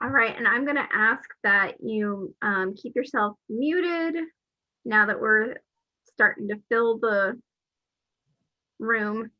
All right, and I'm going to ask that you keep yourself muted now that we're starting to fill the room.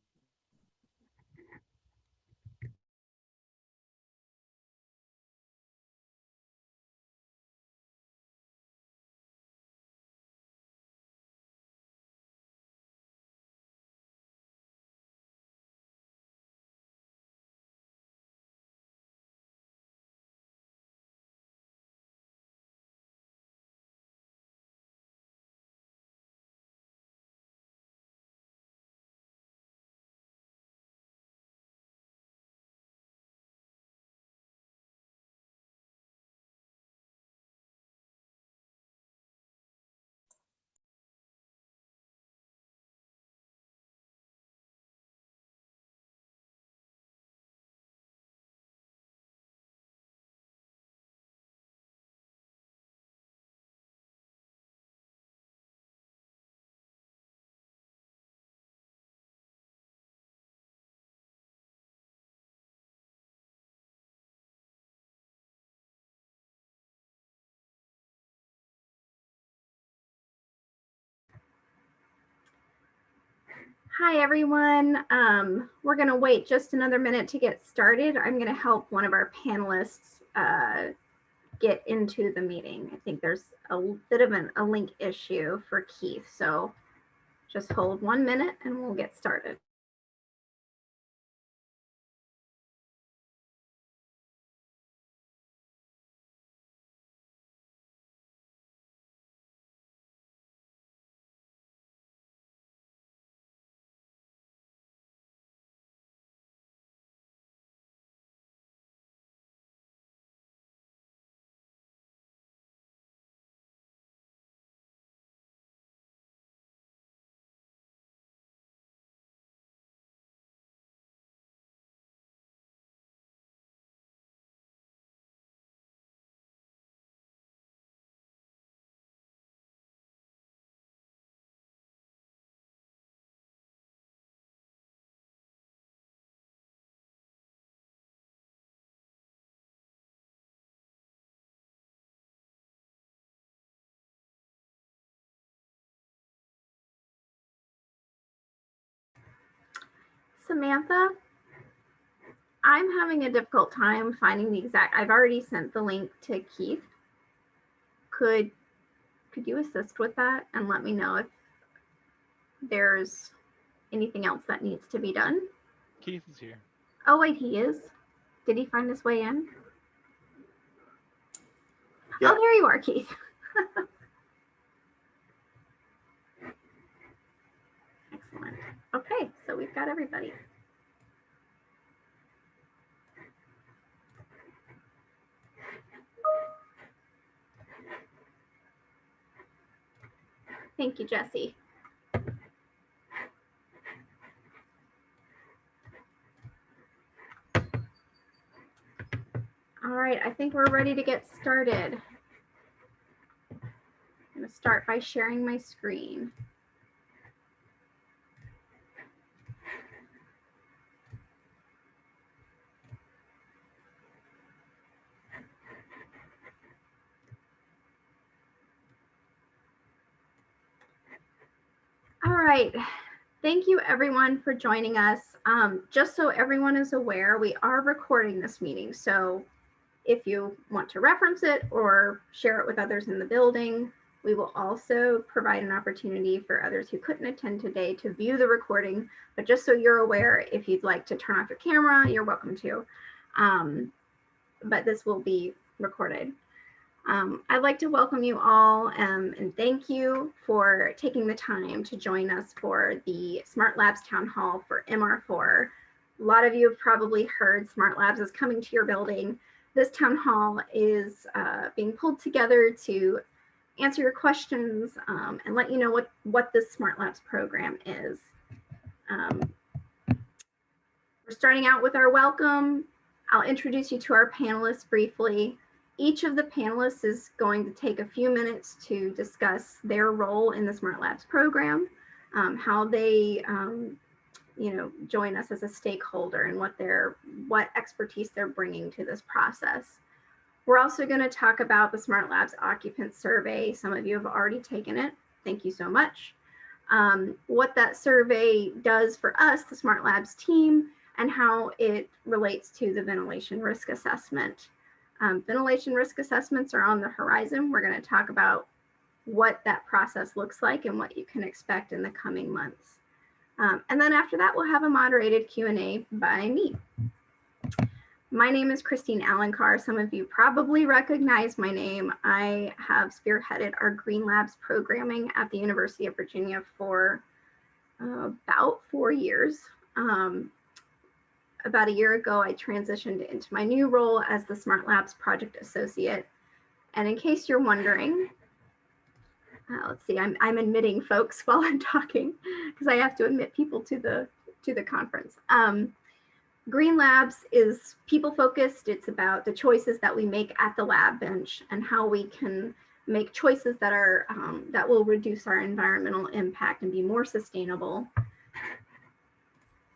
Hi, everyone. We're going to wait just another minute to get started. I'm going to help one of our panelists get into the meeting. I think there's a bit of a link issue for Keith, so just hold 1 minute and we'll get started. Samantha, I'm having a difficult time finding the exact, I've already sent the link to Keith. Could you assist with that and let me know if there's anything else that needs to be done? Keith is here. Oh, wait, he is? Did he find his way in? Yeah. Oh, there you are, Keith. Excellent. Okay, so we've got everybody. Thank you, Jesse. All right, I think we're ready to get started. I'm going to start by sharing my screen. All right, thank you everyone for joining us. Just so everyone is aware, we are recording this meeting. So if you want to reference it or share it with others in the building, we will also provide an opportunity for others who couldn't attend today to view the recording. But just so you're aware, if you'd like to turn off your camera, you're welcome to. But this will be recorded. I'd like to welcome you all and thank you for taking the time to join us for the Smart Labs Town Hall for MR4. A lot of you have probably heard Smart Labs is coming to your building. This town hall is being pulled together to answer your questions and let you know what this Smart Labs program is. We're starting out with our welcome. I'll introduce you to our panelists briefly. Each of the panelists is going to take a few minutes to discuss their role in the Smart Labs program, how they join us as a stakeholder and what expertise they're bringing to this process. We're also going to talk about the Smart Labs occupant survey. Some of you have already taken it. Thank you so much. What that survey does for us, the Smart Labs team, and how it relates to the ventilation risk assessment. Ventilation risk assessments are on the horizon. We're going to talk about what that process looks like and what you can expect in the coming months. And then after that, we'll have a moderated Q&A by me. My name is Christine Alencar. Some of you probably recognize my name. I have spearheaded our Green Labs programming at the University of Virginia for about 4 years. About a year ago, I transitioned into my new role as the Smart Labs Project Associate. And in case you're wondering, let's see, I'm admitting folks while I'm talking because I have to admit people to the conference. Green Labs is people-focused. It's about the choices that we make at the lab bench and how we can make choices that are that will reduce our environmental impact and be more sustainable.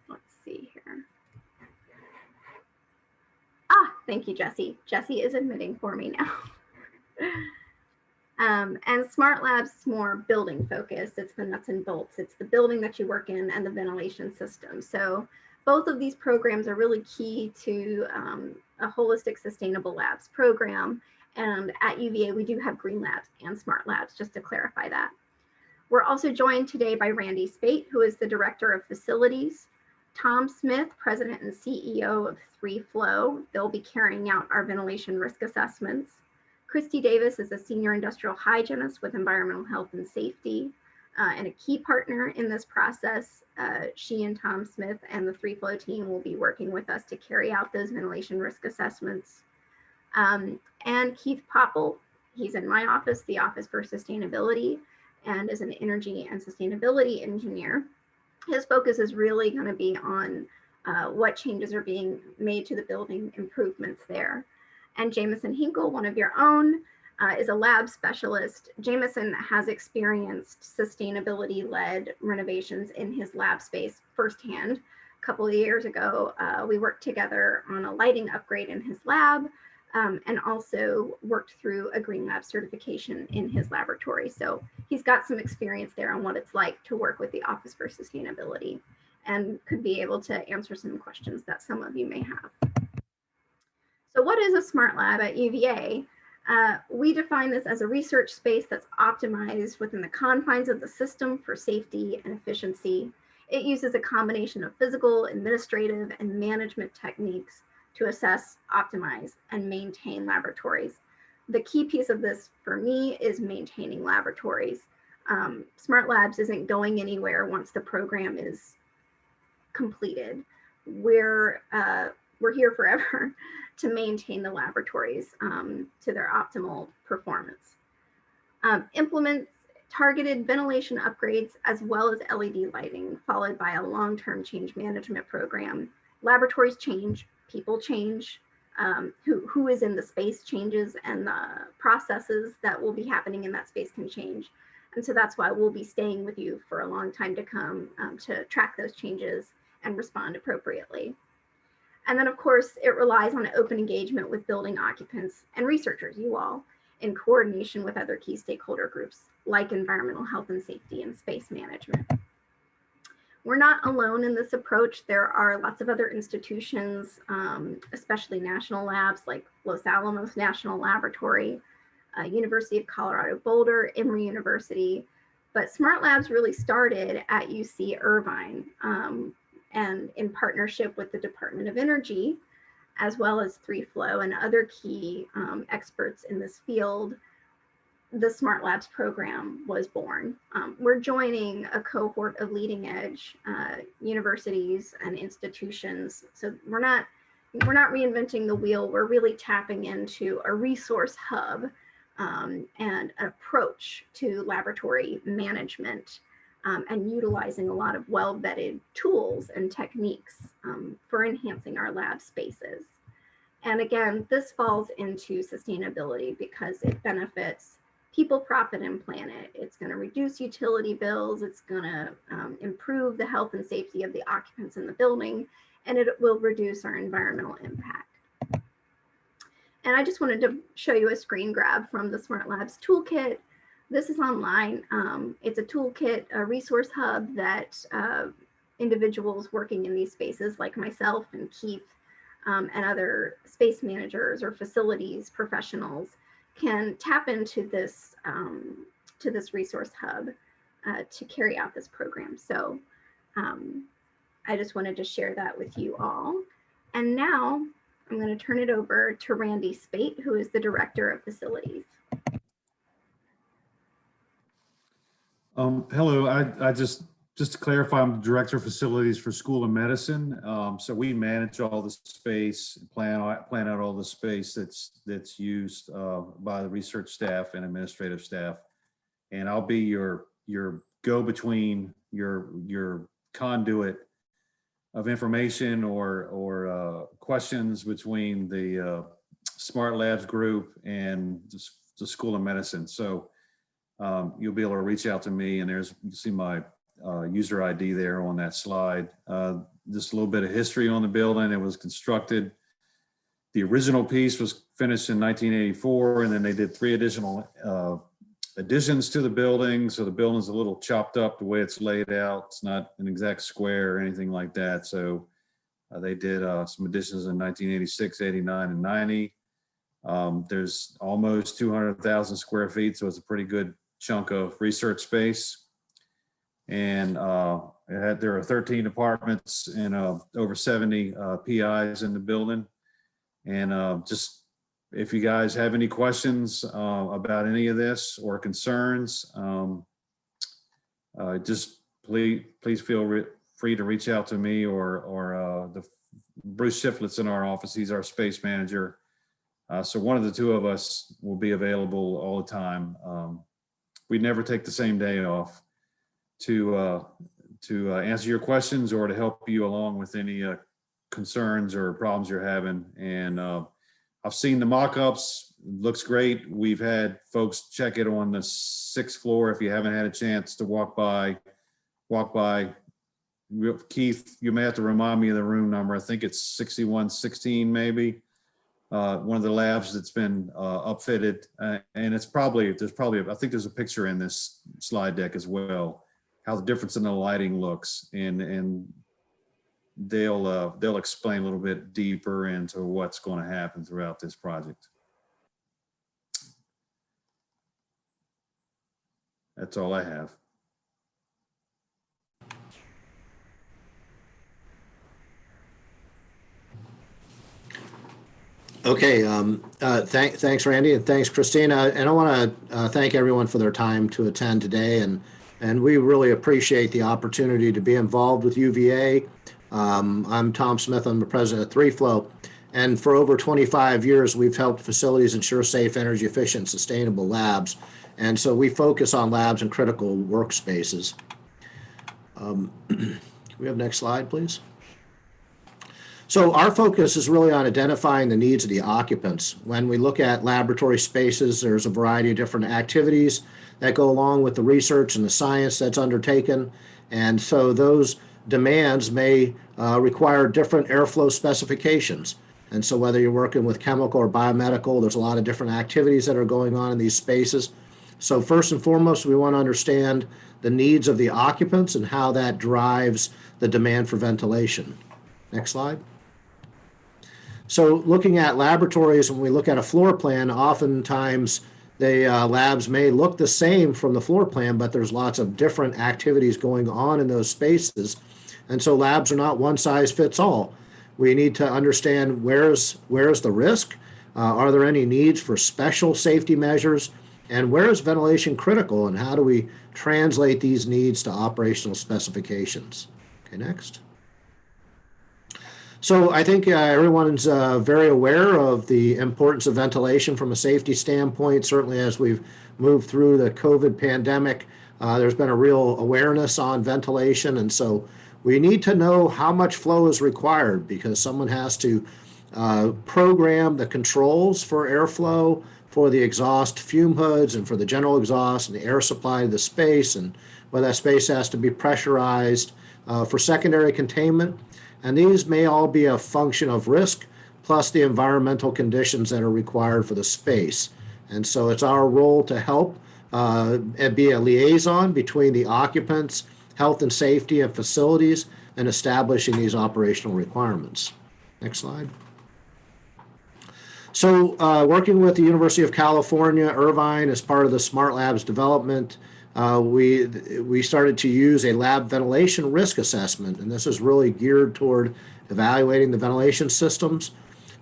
Let's see here. Thank you, Jesse. Jesse is admitting for me now. And Smart Labs is more building focused. It's the nuts and bolts. It's the building that you work in and the ventilation system. So both of these programs are really key to a holistic sustainable labs program. And at UVA, we do have Green Labs and Smart Labs, just to clarify that. We're also joined today by Randy Spate, who is the Director of Facilities, Tom Smith, President and CEO of 3Flow. They'll be carrying out our ventilation risk assessments. Christy Davis is a Senior Industrial Hygienist with Environmental Health and Safety and a key partner in this process. She and Tom Smith and the 3Flow team will be working with us to carry out those ventilation risk assessments. And Keith Popple, he's in my office, the Office for Sustainability, and is an energy and sustainability engineer. His focus is really going to be on what changes are being made to the building improvements there. And Jameson Hinkle, one of your own, is a lab specialist. Jameson has experienced sustainability-led renovations in his lab space firsthand. A couple of years ago, we worked together on a lighting upgrade in his lab and also worked through a Green Lab certification in his laboratory. So he's got some experience there on what it's like to work with the Office for Sustainability and could be able to answer some questions that some of you may have. So what is a smart lab at UVA? We define this as a research space that's optimized within the confines of the system for safety and efficiency. It uses a combination of physical, administrative, and management techniques to assess, optimize, and maintain laboratories. The key piece of this for me is maintaining laboratories. Smart Labs isn't going anywhere once the program is completed. We're here forever to maintain the laboratories to their optimal performance. Implement targeted ventilation upgrades as well as LED lighting, followed by a long-term change management program. Laboratories change, people change, who is in the space changes, and the processes that will be happening in that space can change. And so that's why we'll be staying with you for a long time to come to track those changes and respond appropriately. And then, of course, it relies on open engagement with building occupants and researchers, you all, in coordination with other key stakeholder groups like environmental health and safety and space management. We're not alone in this approach. There are lots of other institutions, especially national labs like Los Alamos National Laboratory, University of Colorado Boulder, Emory University. But Smart Labs really started at UC Irvine and in partnership with the Department of Energy, as well as 3Flow and other key experts in this field. The Smart Labs program was born. We're joining a cohort of leading edge universities and institutions. So we're not reinventing the wheel. We're really tapping into a resource hub and an approach to laboratory management and utilizing a lot of well-vetted tools and techniques for enhancing our lab spaces. And again, this falls into sustainability because it benefits people, profit, and planet. It's going to reduce utility bills. It's going to improve the health and safety of the occupants in the building, and it will reduce our environmental impact. And I just wanted to show you a screen grab from the Smart Labs toolkit. This is online. It's a toolkit, a resource hub that individuals working in these spaces like myself and Keith and other space managers or facilities professionals can tap into this resource hub to carry out this program. So I just wanted to share that with you all. And now I'm going to turn it over to Randy Spate, who is the Director of Facilities. Hello, I just to clarify, I'm the Director of Facilities for School of Medicine. So we manage all the space, plan out all the space that's used by the research staff and administrative staff. And I'll be your go-between, your conduit of information or questions between the Smart Labs group and the School of Medicine. So you'll be able to reach out to me, and you see my user ID there on that slide. Just a little bit of history on the building. It was constructed. The original piece was finished in 1984, and then they did 3 additional additions to the building. So the building's a little chopped up the way it's laid out. It's not an exact square or anything like that. So they did some additions in 1986, 89, and 90. There's almost 200,000 square feet, so it's a pretty good chunk of research space. And there are 13 departments and over 70 PIs in the building. And just if you guys have any questions about any of this or concerns, just please feel free to reach out to me or the Bruce Shiflett's in our office. He's our space manager. So one of the two of us will be available all the time. We never take the same day off to answer your questions or to help you along with any concerns or problems you're having. And I've seen the mock-ups, looks great. We've had folks check it on the 6th floor. If you haven't had a chance to walk by. Keith, you may have to remind me of the room number. I think it's 6116 maybe. One of the labs that's been upfitted, and there's probably, I think there's a picture in this slide deck as well, how the difference in the lighting looks, and they'll explain a little bit deeper into what's going to happen throughout this project. That's all I have. Okay, thanks, Randy, and thanks, Christina. And I want to thank everyone for their time to attend today, and we really appreciate the opportunity to be involved with UVA. I'm Tom Smith. I'm the president of 3Flow, and for over 25 years, we've helped facilities ensure safe, energy efficient, sustainable labs. And so we focus on labs and critical workspaces. We have next slide, please. So our focus is really on identifying the needs of the occupants. When we look at laboratory spaces, there's a variety of different activities that go along with the research and the science that's undertaken. And so those demands may require different airflow specifications. And so whether you're working with chemical or biomedical, there's a lot of different activities that are going on in these spaces. So first and foremost, we want to understand the needs of the occupants and how that drives the demand for ventilation. Next slide. So looking at laboratories, when we look at a floor plan, oftentimes the labs may look the same from the floor plan, but there's lots of different activities going on in those spaces. And so labs are not one size fits all. We need to understand where's the risk, are there any needs for special safety measures, and where is ventilation critical, and how do we translate these needs to operational specifications? Okay, next. So I think everyone's very aware of the importance of ventilation from a safety standpoint. Certainly as we've moved through the COVID pandemic, there's been a real awareness on ventilation. And so we need to know how much flow is required, because someone has to program the controls for airflow, for the exhaust fume hoods, and for the general exhaust and the air supply to the space, and whether that space has to be pressurized for secondary containment. And these may all be a function of risk, plus the environmental conditions that are required for the space. And so it's our role to help and be a liaison between the occupants, health and safety and facilities, and establishing these operational requirements. Next slide. So working with the University of California, Irvine, as part of the Smart Labs development, we started to use a lab ventilation risk assessment, and this is really geared toward evaluating the ventilation systems.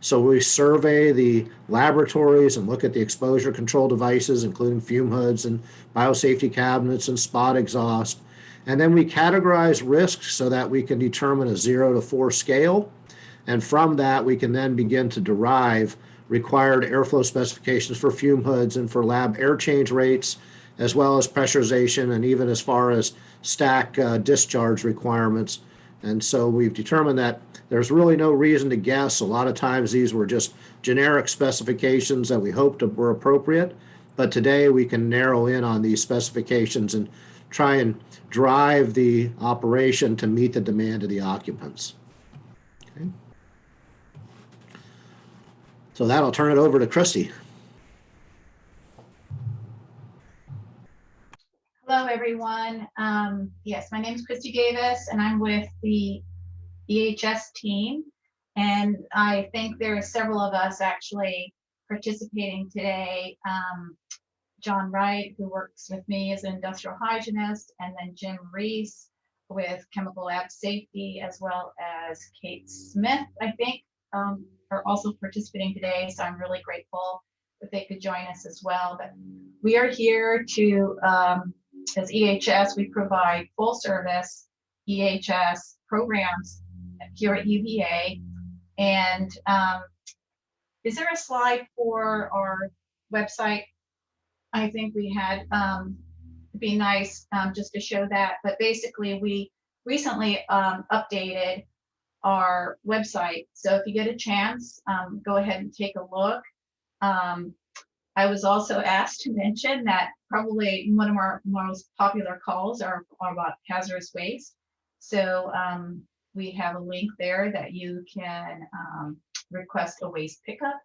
So we survey the laboratories and look at the exposure control devices, including fume hoods and biosafety cabinets and spot exhaust. And then we categorize risks so that we can determine a 0 to 4 scale. And from that, we can then begin to derive required airflow specifications for fume hoods and for lab air change rates, as well as pressurization and even as far as stack discharge requirements. And so we've determined that there's really no reason to guess. A lot of times these were just generic specifications that we hoped were appropriate. But today we can narrow in on these specifications and try and drive the operation to meet the demand of the occupants. Okay. So that'll turn it over to Christy. Hello, everyone. Yes, my name is Christy Davis, and I'm with the EHS team. And I think there are several of us actually participating today. John Wright, who works with me as an industrial hygienist, and then Jim Reese with chemical lab safety, as well as Kate Smith, I think, are also participating today. So I'm really grateful that they could join us as well. But we are here to, as EHS, we provide full service EHS programs here at UVA. And is there a slide for our website? I think we had, it'd be nice just to show that. But basically, we recently updated our website. So if you get a chance, go ahead and take a look. I was also asked to mention that probably one of our most popular calls are about hazardous waste. So we have a link there that you can request a waste pickup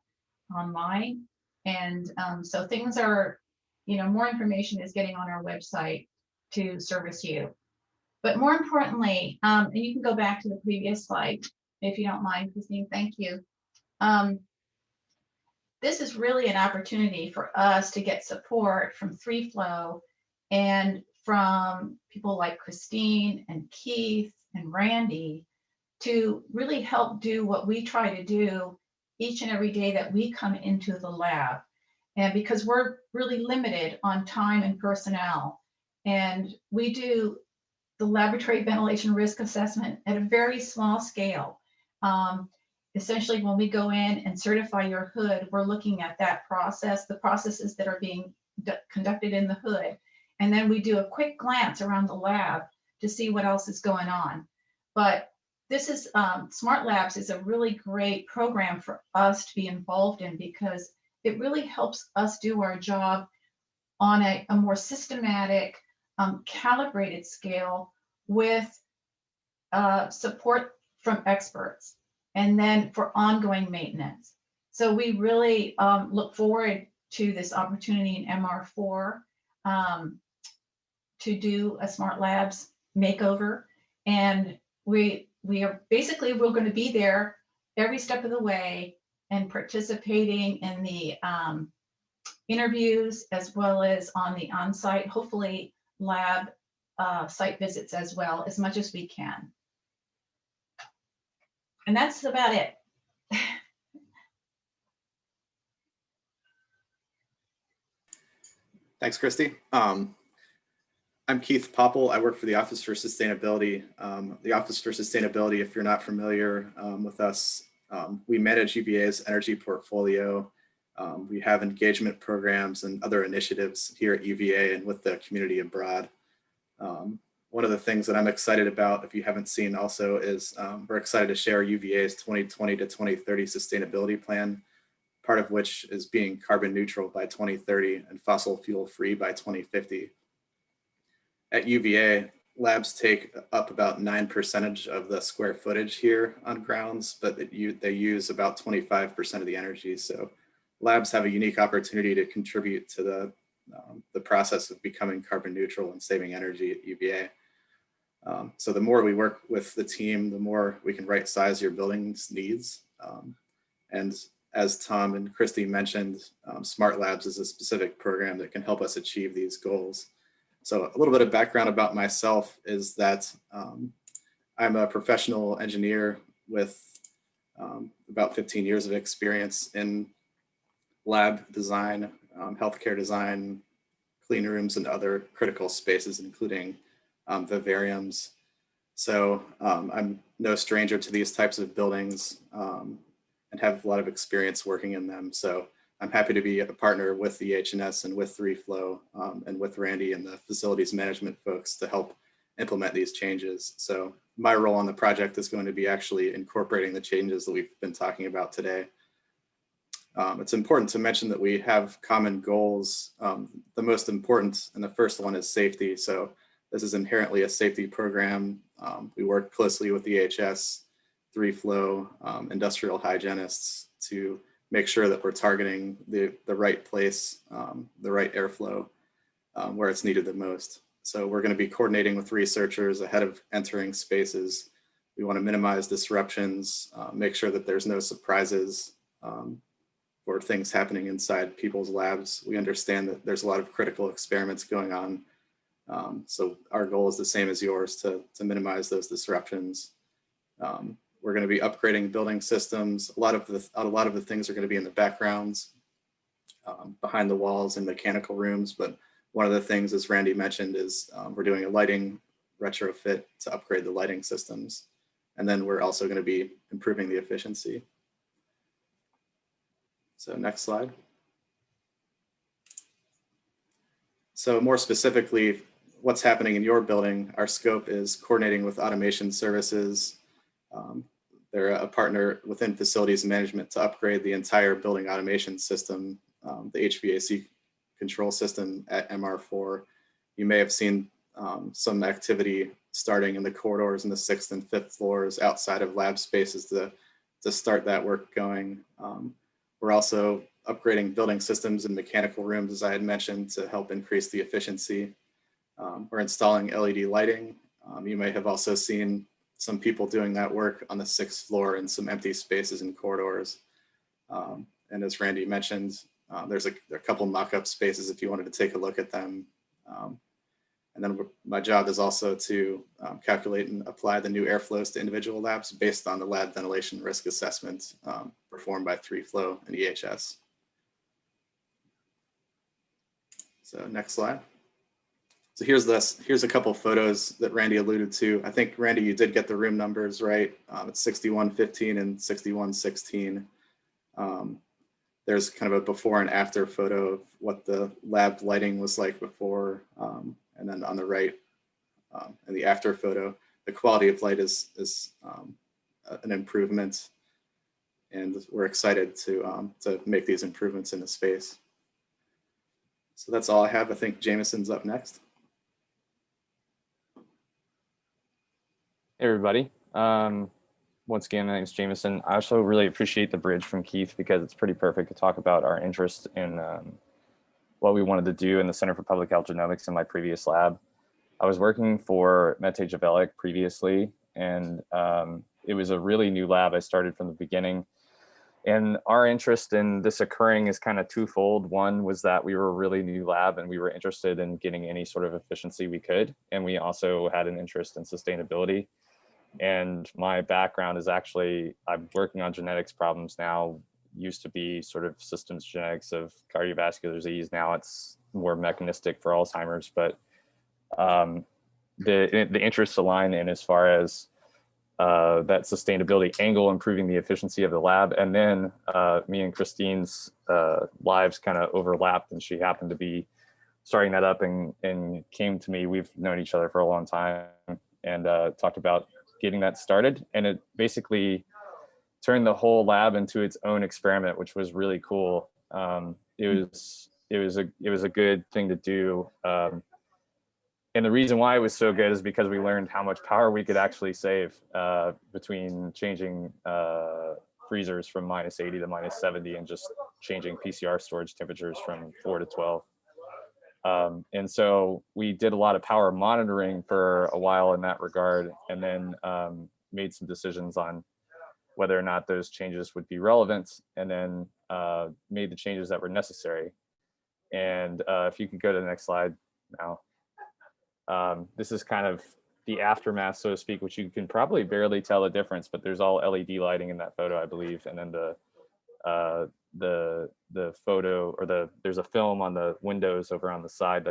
online. And so things are, more information is getting on our website to service you. But more importantly, and you can go back to the previous slide if you don't mind, Christine, thank you. This is really an opportunity for us to get support from 3Flow and from people like Christine and Keith and Randy to really help do what we try to do each and every day that we come into the lab. And because we're really limited on time and personnel, and we do the laboratory ventilation risk assessment at a very small scale. Essentially, when we go in and certify your hood, we're looking at that process, the processes that are being conducted in the hood. And then we do a quick glance around the lab to see what else is going on. But this is, Smart Labs is a really great program for us to be involved in because it really helps us do our job on a more systematic, calibrated scale with support from experts, and then for ongoing maintenance. So we really look forward to this opportunity in MR4 to do a Smart Labs makeover. And we are basically, we're going to be there every step of the way and participating in the interviews as well as on the on-site, hopefully lab site visits as well, as much as we can. And that's about it. Thanks, Christy. I'm Keith Popple. I work for the Office for Sustainability. The Office for Sustainability, if you're not familiar with us, we manage UVA's energy portfolio. We have engagement programs and other initiatives here at UVA and with the community abroad. One of the things that I'm excited about, if you haven't seen also, is we're excited to share UVA's 2020 to 2030 sustainability plan, part of which is being carbon neutral by 2030 and fossil fuel free by 2050. At UVA, labs take up about 9% of the square footage here on grounds, but they use about 25% of the energy. So labs have a unique opportunity to contribute to the process of becoming carbon neutral and saving energy at UVA. So the more we work with the team, the more we can right size your building's needs. And as Tom and Christy mentioned, Smart Labs is a specific program that can help us achieve these goals. So a little bit of background about myself is that I'm a professional engineer with about 15 years of experience in lab design, healthcare design, clean rooms, and other critical spaces, including vivariums. So I'm no stranger to these types of buildings and have a lot of experience working in them. So I'm happy to be a partner with the HNS and with 3Flow and with Randy and the facilities management folks to help implement these changes. So my role on the project is going to be actually incorporating the changes that we've been talking about today. It's important to mention that we have common goals. The most important and the first one is safety. So this is inherently a safety program. We work closely with the HS, 3Flow, industrial hygienists to make sure that we're targeting the right place, the right airflow where it's needed the most. So we're going to be coordinating with researchers ahead of entering spaces. We want to minimize disruptions, make sure that there's no surprises or things happening inside people's labs. We understand that there's a lot of critical experiments going on. So our goal is the same as yours to minimize those disruptions. We're going to be upgrading building systems. A lot of the things are going to be in the backgrounds, behind the walls in mechanical rooms. But one of the things, as Randy mentioned, is we're doing a lighting retrofit to upgrade the lighting systems. And then we're also going to be improving the efficiency. So next slide. So more specifically, what's happening in your building, our scope is coordinating with automation services. They're a partner within facilities management to upgrade the entire building automation system, the HVAC control system at MR4. You may have seen some activity starting in the corridors in the 6th and 5th floors outside of lab spaces to start that work going. We're also upgrading building systems and mechanical rooms, as I had mentioned, to help increase the efficiency. We're installing LED lighting. You may have also seen some people doing that work on the 6th floor in some empty spaces and corridors. And as Randy mentioned, there's a couple mock-up spaces if you wanted to take a look at them. And then my job is also to calculate and apply the new airflows to individual labs based on the lab ventilation risk assessment performed by 3Flow and EHS. So next slide. So here's a couple photos that Randy alluded to. I think, Randy, you did get the room numbers right. It's 6115 and 6116. There's kind of a before and after photo of what the lab lighting was like before. And then on the right, in the after photo, the quality of light is an improvement. And we're excited to make these improvements in the space. So that's all I have. I think Jameson's up next. Hey everybody. Once again, my name is Jameson. I also really appreciate the bridge from Keith because it's pretty perfect to talk about our interest in what we wanted to do in the Center for Public Health Genomics in my previous lab. I was working for Mete Javelik previously, and it was a really new lab. I started from the beginning. And our interest in this occurring is kind of twofold. One was that we were a really new lab and we were interested in getting any sort of efficiency we could. And we also had an interest in sustainability. And my background is actually, I'm working on genetics problems now. Used to be sort of systems genetics of cardiovascular disease. Now it's more mechanistic for Alzheimer's, but the interests align in as far as that sustainability angle, improving the efficiency of the lab. And then me and Christine's lives kind of overlapped, and she happened to be starting that up and came to me. We've known each other for a long time and talked about getting that started. And it basically turned the whole lab into its own experiment, which was really cool. It was a good thing to do. And the reason why it was so good is because we learned how much power we could actually save between changing freezers from -80 to -70 and just changing PCR storage temperatures from 4 to 12. And so we did a lot of power monitoring for a while in that regard, and then made some decisions on whether or not those changes would be relevant, and then made the changes that were necessary. And if you could go to the next slide now. This is kind of the aftermath, so to speak, which you can probably barely tell the difference, but there's all LED lighting in that photo, I believe. And then the photo, or there's a film on the windows over on the side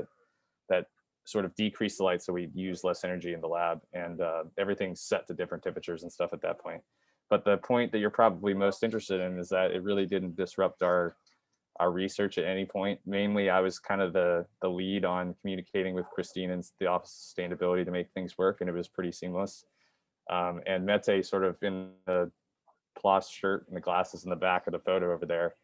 that sort of decreased the light, so we use less energy in the lab, and everything's set to different temperatures and stuff at that point. But the point that you're probably most interested in is that it really didn't disrupt our research at any point. Mainly, I was kind of the lead on communicating with Christine and the Office of Sustainability to make things work, and it was pretty seamless. And Mete, sort of in the cloth shirt and the glasses in the back of the photo over there,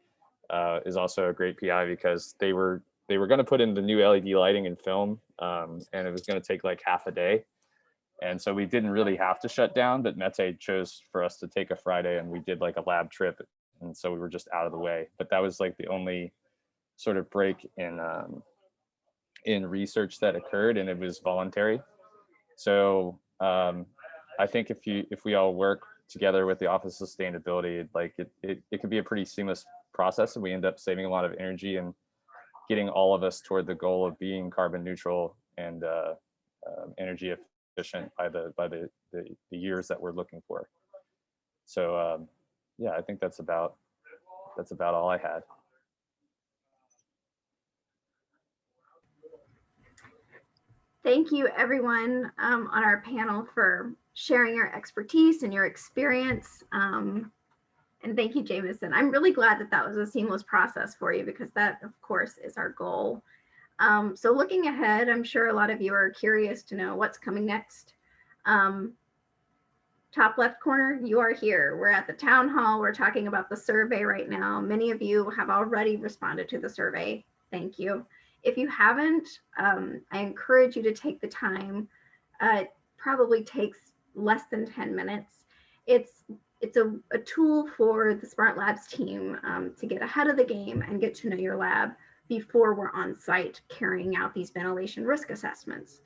is also a great PI, because they were going to put in the new LED lighting and film, and it was going to take like half a day. And so we didn't really have to shut down, but Mete chose for us to take a Friday, and we did like a lab trip. And so we were just out of the way. But that was like the only sort of break in research that occurred, and it was voluntary. So I think if we all work together with the Office of Sustainability, like it could be a pretty seamless process, and we end up saving a lot of energy and getting all of us toward the goal of being carbon neutral and energy efficient by the years that we're looking for. So yeah, I think that's about all I had. Thank you, everyone on our panel, for sharing your expertise and your experience. And thank you, Jameson. I'm really glad that that was a seamless process for you, because that, of course, is our goal. So looking ahead, I'm sure a lot of you are curious to know what's coming next. Top left corner, you are here. We're at the town hall. We're talking about the survey right now. Many of you have already responded to the survey. Thank you. If you haven't, I encourage you to take the time. It probably takes less than 10 minutes. It's a tool for the Smart Labs team to get ahead of the game and get to know your lab before we're on site carrying out these ventilation risk assessments.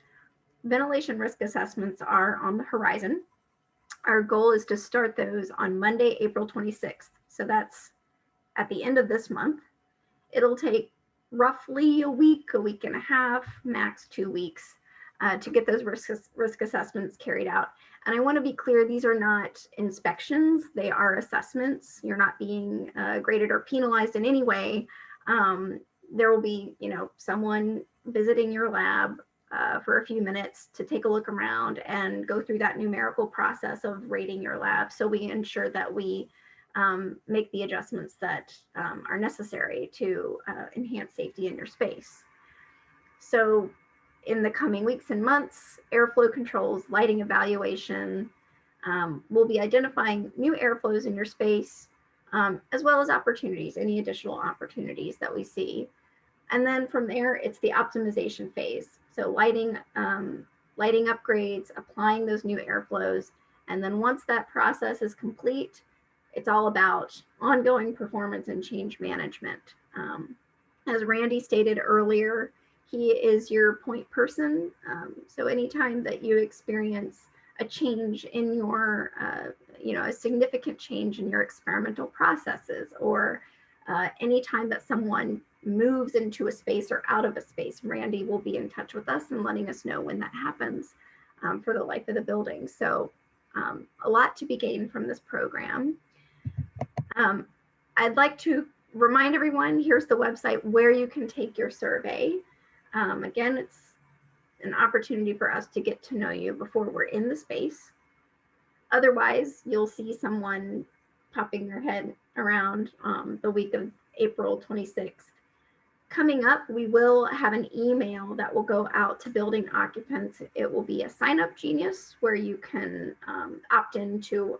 Ventilation risk assessments are on the horizon. Our goal is to start those on Monday, April 26th. So that's at the end of this month. It'll take roughly a week and a half, max 2 weeks, to get those risk assessments carried out. And I want to be clear, these are not inspections, they are assessments. You're not being graded or penalized in any way. There will be, someone visiting your lab for a few minutes to take a look around and go through that numerical process of rating your lab, so we ensure that we make the adjustments that are necessary to enhance safety in your space. So in the coming weeks and months, airflow controls, lighting evaluation, we'll be identifying new airflows in your space, as well as opportunities, any additional opportunities that we see. And then from there, it's the optimization phase. So lighting upgrades, applying those new airflows. And then once that process is complete, it's all about ongoing performance and change management. As Randy stated earlier, he is your point person. So anytime that you experience a change in your, a significant change in your experimental processes, or anytime that someone moves into a space or out of a space, Randy will be in touch with us and letting us know when that happens for the life of the building. So a lot to be gained from this program. I'd like to remind everyone, here's the website where you can take your survey. Again, it's an opportunity for us to get to know you before we're in the space. Otherwise, you'll see someone popping their head around the week of April 26th. Coming up, we will have an email that will go out to building occupants. It will be a sign up genius where you can opt into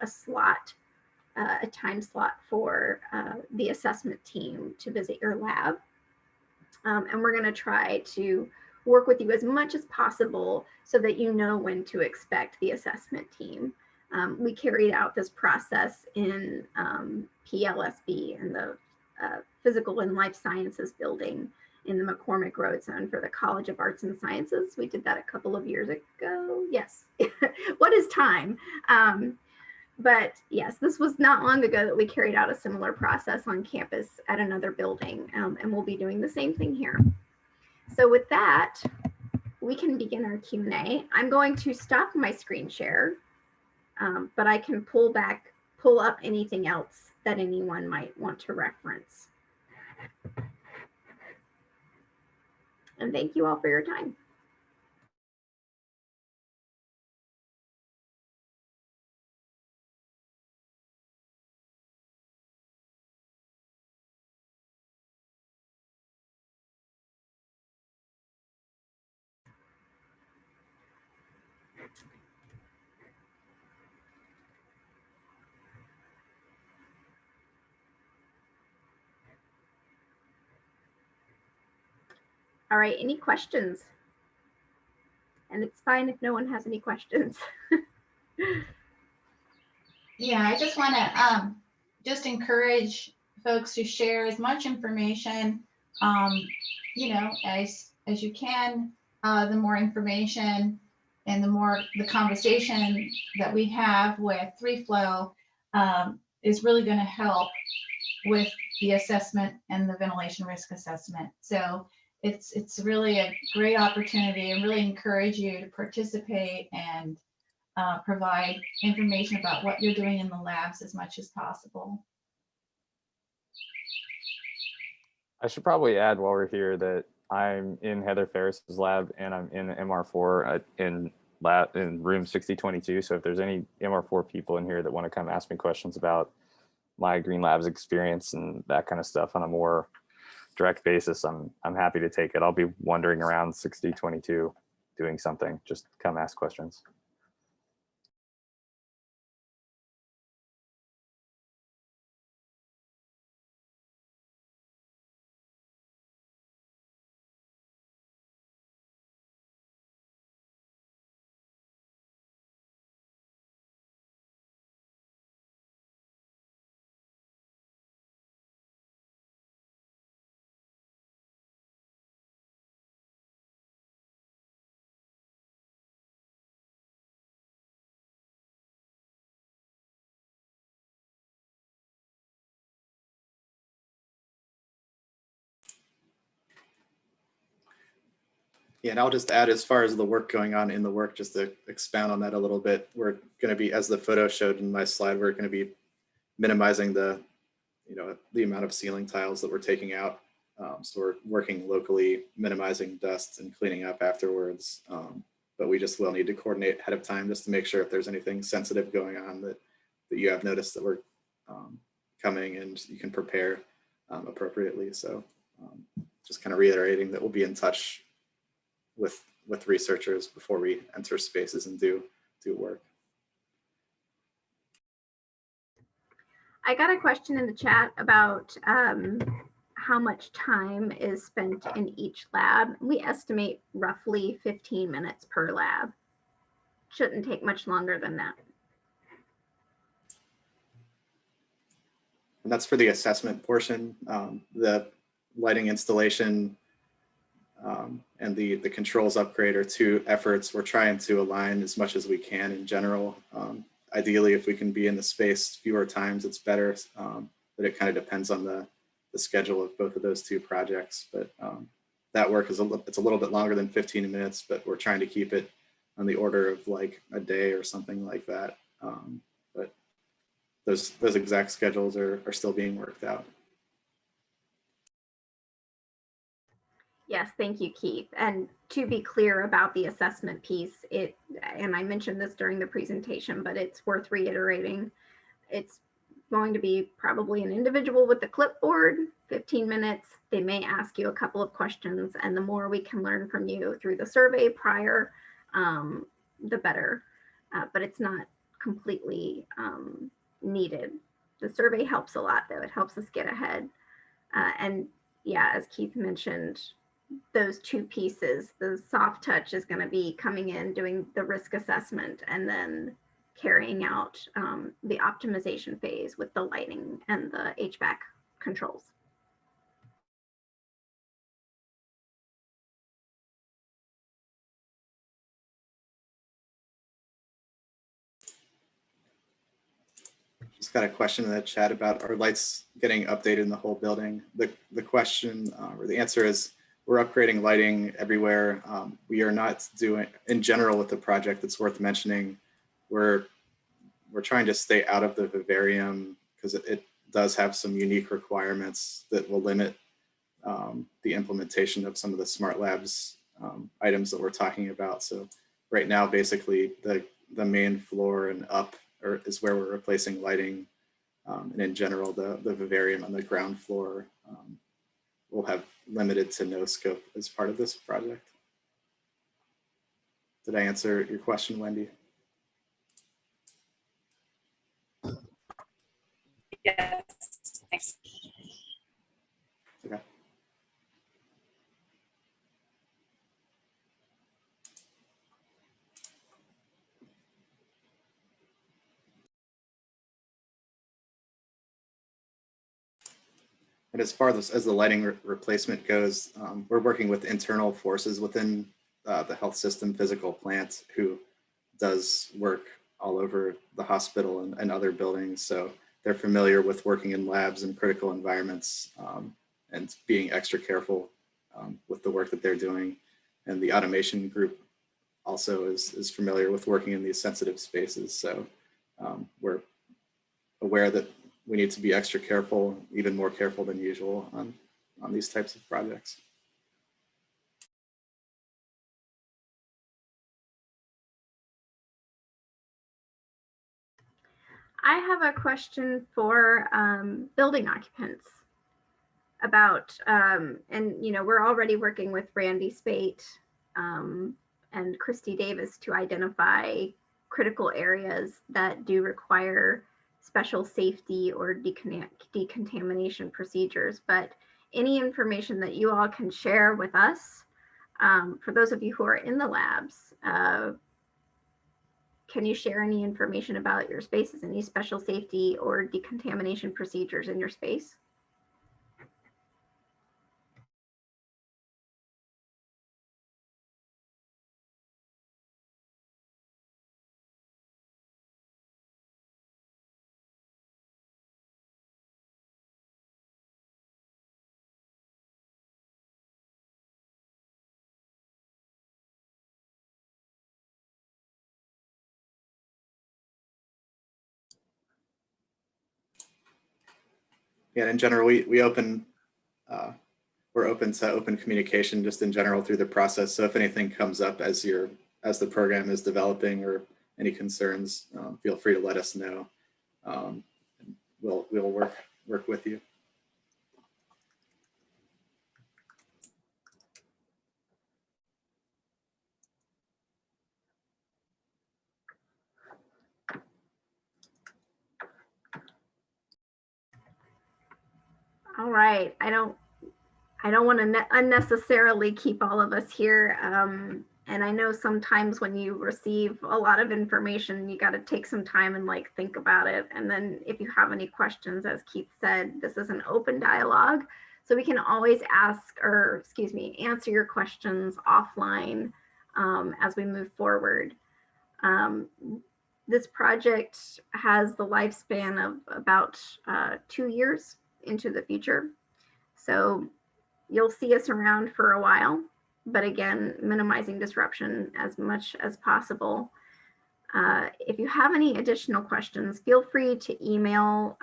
a slot, a time slot for the assessment team to visit your lab. And we're going to try to work with you as much as possible so that you know when to expect the assessment team. We carried out this process in PLSB in the Physical and Life Sciences building in the McCormick Road Zone for the College of Arts and Sciences. We did that a couple of years ago. Yes. What is time? But yes, this was not long ago that we carried out a similar process on campus at another building, and we'll be doing the same thing here. So with that, we can begin our Q&A. I'm going to stop my screen share, but I can pull up anything else that anyone might want to reference. And thank you all for your time. All right, any questions? And it's fine if no one has any questions. Yeah, I just want to just encourage folks to share as much information, you know, as you can. The more information and the conversation that we have with 3Flow is really going to help with the assessment and the ventilation risk assessment. So it's really a great opportunity, and really encourage you to participate and provide information about what you're doing in the labs as much as possible. I should probably add while we're here that I'm in Heather Ferris's lab and I'm in MR4 in room 6022. So if there's any MR4 people in here that want to come ask me questions about my Green Labs experience and that kind of stuff on a more direct basis, I'm happy to take it. I'll be wandering around 6022 doing something. Just come ask questions. Yeah, and I'll just add, as far as the work going on in the work, just to expound on that a little bit, we're going to be, as the photo showed in my slide, we're going to be minimizing the amount of ceiling tiles that we're taking out. So we're working locally, minimizing dust and cleaning up afterwards. But we just will need to coordinate ahead of time just to make sure if there's anything sensitive going on that you have noticed that we're coming, and you can prepare appropriately. So just kind of reiterating that we'll be in touch with researchers before we enter spaces and do work. I got a question in the chat about how much time is spent in each lab. We estimate roughly 15 minutes per lab. Shouldn't take much longer than that. And that's for the assessment portion. The lighting installation and the controls upgrade are two efforts we're trying to align as much as we can in general. Ideally, if we can be in the space fewer times, it's better, but it kind of depends on the schedule of both of those two projects. But that work is it's a little bit longer than 15 minutes, but we're trying to keep it on the order of like a day or something like that. But those exact schedules are still being worked out. Yes, thank you, Keith. And to be clear about the assessment piece, and I mentioned this during the presentation, but it's worth reiterating. It's going to be probably an individual with the clipboard, 15 minutes. They may ask you a couple of questions, and the more we can learn from you through the survey prior, the better. But it's not completely needed. The survey helps a lot, though. It helps us get ahead. And yeah, as Keith mentioned, those two pieces. The soft touch is going to be coming in, doing the risk assessment, and then carrying out the optimization phase with the lighting and the HVAC controls. Just got a question in the chat about our lights getting updated in the whole building. The question or the answer is we're upgrading lighting everywhere. We are not doing, in general with the project, it's worth mentioning, we're trying to stay out of the vivarium because it does have some unique requirements that will limit the implementation of some of the smart labs items that we're talking about. So right now, basically the main floor and up is where we're replacing lighting. And in general, the vivarium on the ground floor will have limited to no scope as part of this project. Did I answer your question, Wendy? Yes, thanks. Okay. And as far as the lighting replacement goes, we're working with internal forces within the health system physical plant who does work all over the hospital and other buildings. So they're familiar with working in labs and critical environments and being extra careful with the work that they're doing. And the automation group also is familiar with working in these sensitive spaces. So we're aware that we need to be extra careful, even more careful than usual on these types of projects. I have a question for building occupants about, and you know, we're already working with Randy Spate and Christy Davis to identify critical areas that do require special safety or decontamination procedures. But any information that you all can share with us, for those of you who are in the labs, can you share any information about your spaces, any special safety or decontamination procedures in your space? Yeah, in general, we're open to open communication just in general through the process. So if anything comes up as the program is developing or any concerns, feel free to let us know. We'll work with you. All right, I don't want to unnecessarily keep all of us here. And I know sometimes when you receive a lot of information, you got to take some time and like think about it. And then if you have any questions, as Keith said, this is an open dialogue. So we can always answer your questions offline as we move forward. This project has the lifespan of about 2 years into the future. So you'll see us around for a while, but again, minimizing disruption as much as possible. If you have any additional questions, feel free to email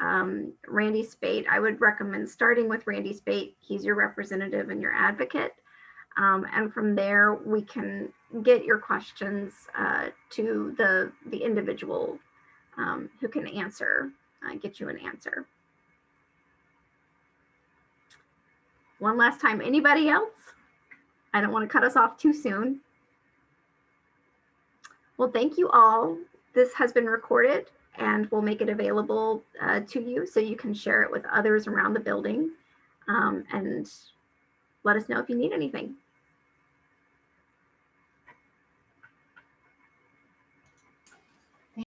Randy Spate. I would recommend starting with Randy Spate. He's your representative and your advocate. And from there, we can get your questions to the individual who can get you an answer. One last time, anybody else? I don't want to cut us off too soon. Well, thank you all. This has been recorded and we'll make it available to you so you can share it with others around the building. And let us know if you need anything.